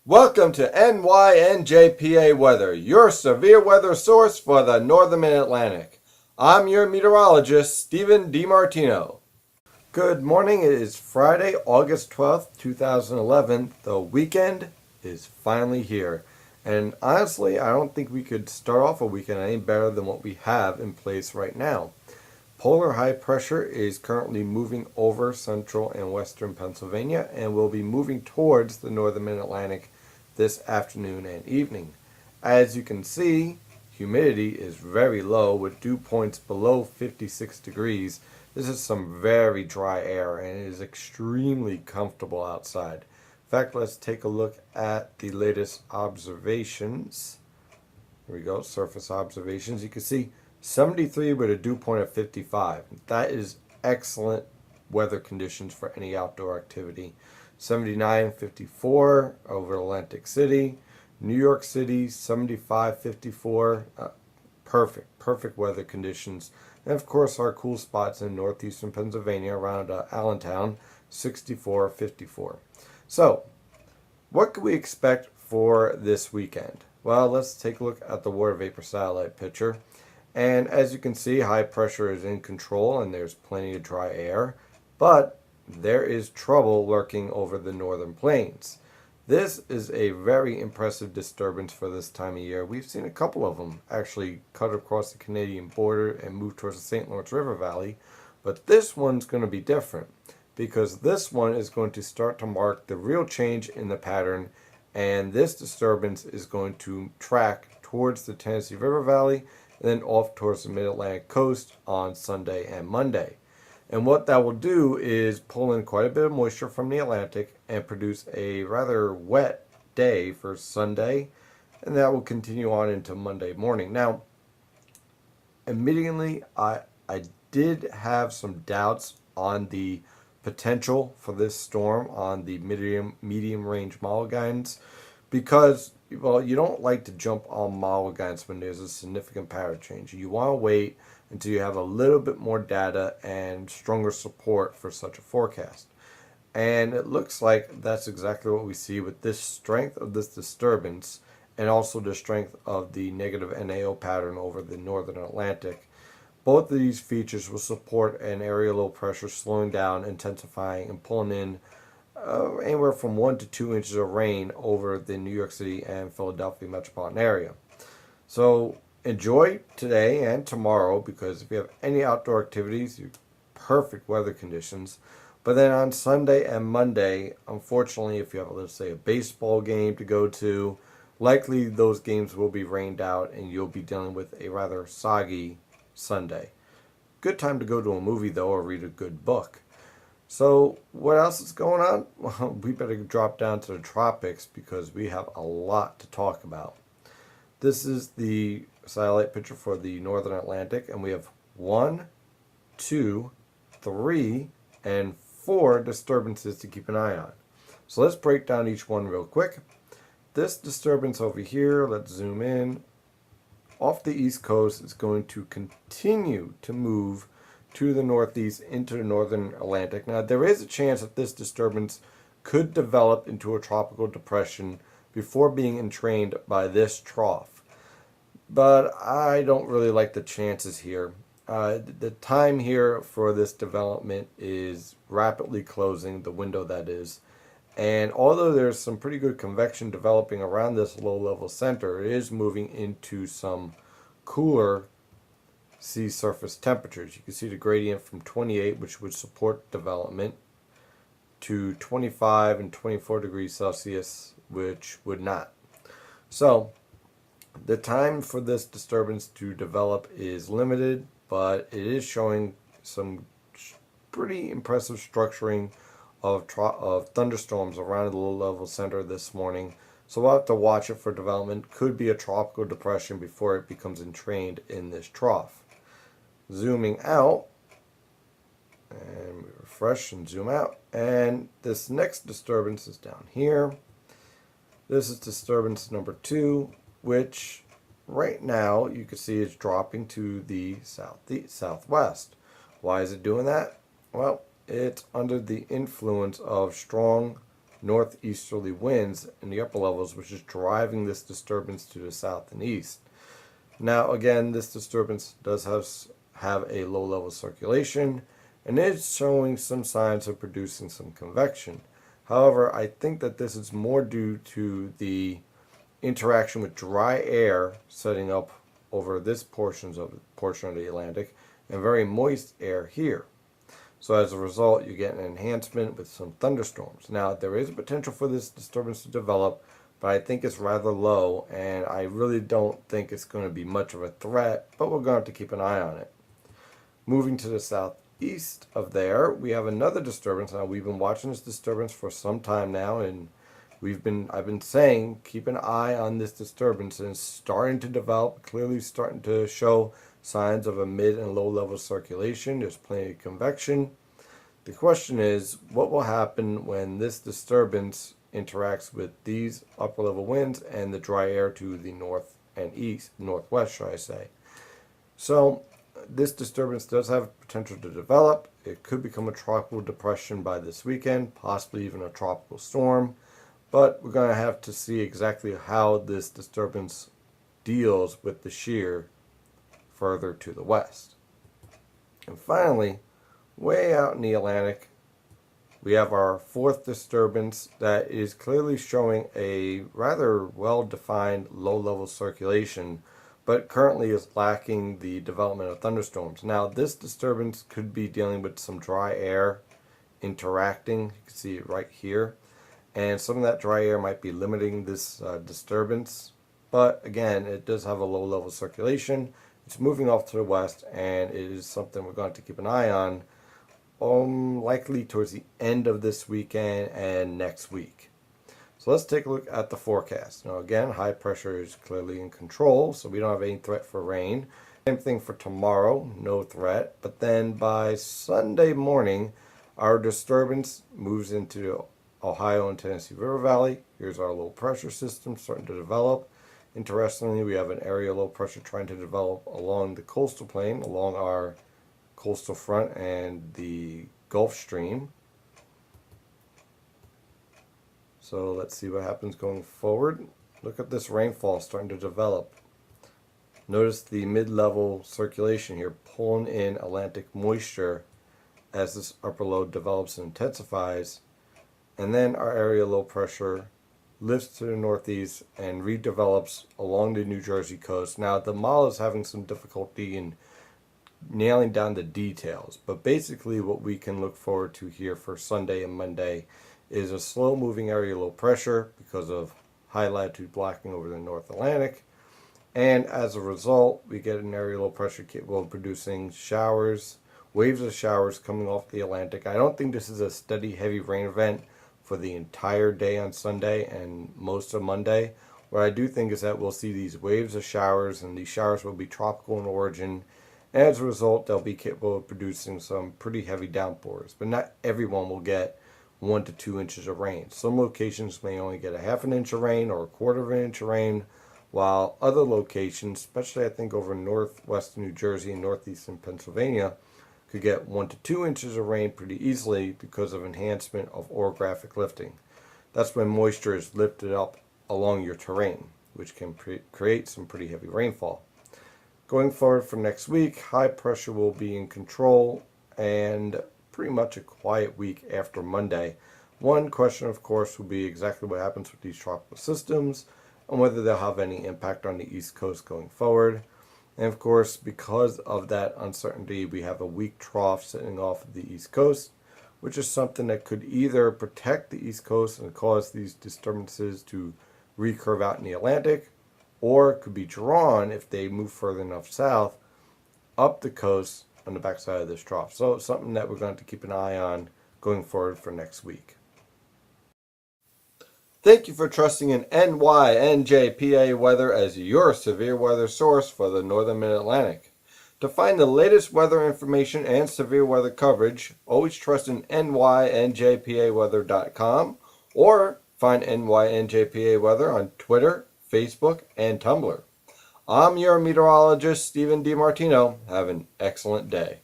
Welcome to NYNJPA Weather, your severe weather source for the Northern Mid-Atlantic. I'm your meteorologist, Stephen DiMartino. Good morning. It is Friday, August 12th, 2011. The weekend is finally here. And honestly, I don't think we could start off a weekend any better than what we have in place right now. Polar high pressure is currently moving over central and western Pennsylvania and will be moving towards the northern mid-Atlantic this afternoon and evening. As you can see, humidity is very low with dew points below 56 degrees. This is some very dry air and it is extremely comfortable outside. In fact, let's take a look at the latest observations. Here we go, surface observations. You can see 73 with a dew point of 55. That is excellent weather conditions for any outdoor activity. 79, 54 over Atlantic City. New York City, 75, 54. Perfect weather conditions. And of course, our cool spots in northeastern Pennsylvania around Allentown, 64, 54. So, what can we expect for this weekend? Well, let's take a look at the water vapor satellite picture. And as you can see, high pressure is in control and there's plenty of dry air, but there is trouble lurking over the northern plains. This is a very impressive disturbance for this time of year. We've seen a couple of them actually cut across the Canadian border and move towards the St. Lawrence River Valley, but this one's going to be different because this one is going to start to mark the real change in the pattern, and this disturbance is going to track towards the Tennessee River Valley and then off towards the mid-Atlantic coast on Sunday and Monday. And what that will do is pull in quite a bit of moisture from the Atlantic and produce a rather wet day for Sunday, and that will continue on into Monday morning. Now, immediately, I did have some doubts on the potential for this storm on the medium range model guidance because, well, you don't like to jump on model guidance when there's a significant pattern change. You want to wait until you have a little bit more data and stronger support for such a forecast. And it looks like that's exactly what we see with this strength of this disturbance and also the strength of the negative NAO pattern over the northern Atlantic. Both of these features will support an area low pressure slowing down, intensifying, and pulling in anywhere from 1 to 2 inches of rain over the New York City and Philadelphia metropolitan area. So enjoy today and tomorrow because if you have any outdoor activities, perfect weather conditions. But then on Sunday and Monday, unfortunately, if you have, let's say, a baseball game to go to, likely those games will be rained out and you'll be dealing with a rather soggy Sunday. Good time to go to a movie, though, or read a good book. So what else is going on? Well, we better drop down to the tropics because we have a lot to talk about. This is the satellite picture for the northern Atlantic, and we have 1, 2, 3, and 4 disturbances to keep an eye on. So let's break down each one real quick. This disturbance over here, let's zoom in, off the east coast is going to continue to move to the northeast into the northern Atlantic. Now, there is a chance that this disturbance could develop into a tropical depression before being entrained by this trough. But I don't really like the chances here. The time here for this development is rapidly closing, the window that is. And although there's some pretty good convection developing around this low-level center, it is moving into some cooler sea surface temperatures. You can see the gradient from 28, which would support development, to 25 and 24 degrees Celsius, which would not. So the time for this disturbance to develop is limited, but it is showing some pretty impressive structuring of thunderstorms around the low-level center this morning. So we'll have to watch it for development. Could be a tropical depression before it becomes entrained in this trough. Zooming out, and we refresh and zoom out, and this next disturbance is down here. This is disturbance number 2, which right now you can see is dropping to the southwest. Why is it doing that? Well, it's under the influence of strong northeasterly winds in the upper levels, which is driving this disturbance to the south and east. Now, again, this disturbance does have a low level circulation and is showing some signs of producing some convection. However, I think that this is more due to the interaction with dry air setting up over this portion of the Atlantic and very moist air here. So as a result, you get an enhancement with some thunderstorms. Now, there is a potential for this disturbance to develop, but I think it's rather low, and I really don't think it's going to be much of a threat, but we're going to have to keep an eye on it. Moving to the southeast of there, we have another disturbance. Now, we've been watching this disturbance for some time now, and I've been saying keep an eye on this disturbance, and it's starting to develop, clearly starting to show signs of a mid and low level circulation. There's plenty of convection. The question is, what will happen when this disturbance interacts with these upper level winds and the dry air to the north and northwest, should I say. So this disturbance does have potential to develop. It could become a tropical depression by this weekend, possibly even a tropical storm. But we're going to have to see exactly how this disturbance deals with the shear further to the west. And finally, way out in the Atlantic, we have our fourth disturbance that is clearly showing a rather well-defined low-level circulation, but currently is lacking the development of thunderstorms. Now, this disturbance could be dealing with some dry air interacting. You can see it right here. And some of that dry air might be limiting this disturbance. But again, it does have a low level circulation. It's moving off to the west, and it is something we're going to keep an eye on, likely towards the end of this weekend and next week. So let's take a look at the forecast. Now again, high pressure is clearly in control, so we don't have any threat for rain. Same thing for tomorrow, no threat. But then by Sunday morning, our disturbance moves into Ohio and Tennessee River Valley. Here's our low pressure system starting to develop. Interestingly, we have an area low pressure trying to develop along the coastal plain, along our coastal front and the Gulf Stream. So let's see what happens going forward. Look at this rainfall starting to develop. Notice the mid-level circulation here pulling in Atlantic moisture as this upper low develops and intensifies. And then our area low pressure lifts to the northeast and redevelops along the New Jersey coast. Now, the model is having some difficulty in nailing down the details, but basically what we can look forward to here for Sunday and Monday is a slow moving area low pressure because of high latitude blocking over the North Atlantic. And as a result, we get an area low pressure capable of producing showers, waves of showers coming off the Atlantic. I don't think this is a steady heavy rain event for the entire day on Sunday and most of Monday. What I do think is that we'll see these waves of showers, and these showers will be tropical in origin. And as a result, they'll be capable of producing some pretty heavy downpours. But not everyone will get 1 to 2 inches of rain. Some locations may only get a half an inch of rain or a quarter of an inch of rain, while other locations, especially I think over northwestern New Jersey and northeastern Pennsylvania, could get 1 to 2 inches of rain pretty easily because of enhancement of orographic lifting. That's when moisture is lifted up along your terrain, which can create some pretty heavy rainfall. Going forward for next week, high pressure will be in control and pretty much a quiet week after Monday. One question, of course, will be exactly what happens with these tropical systems and whether they'll have any impact on the East Coast going forward. And of course, because of that uncertainty, we have a weak trough sitting off of the East Coast, which is something that could either protect the East Coast and cause these disturbances to recurve out in the Atlantic, or it could be drawn, if they move further enough south, up the coast on the backside of this trough. So it's something that we're going to keep an eye on going forward for next week. Thank you for trusting in NYNJPA Weather as your severe weather source for the Northern Mid-Atlantic. To find the latest weather information and severe weather coverage, always trust in NYNJPAweather.com or find NYNJPA Weather on Twitter, Facebook, and Tumblr. I'm your meteorologist, Stephen DiMartino. Have an excellent day.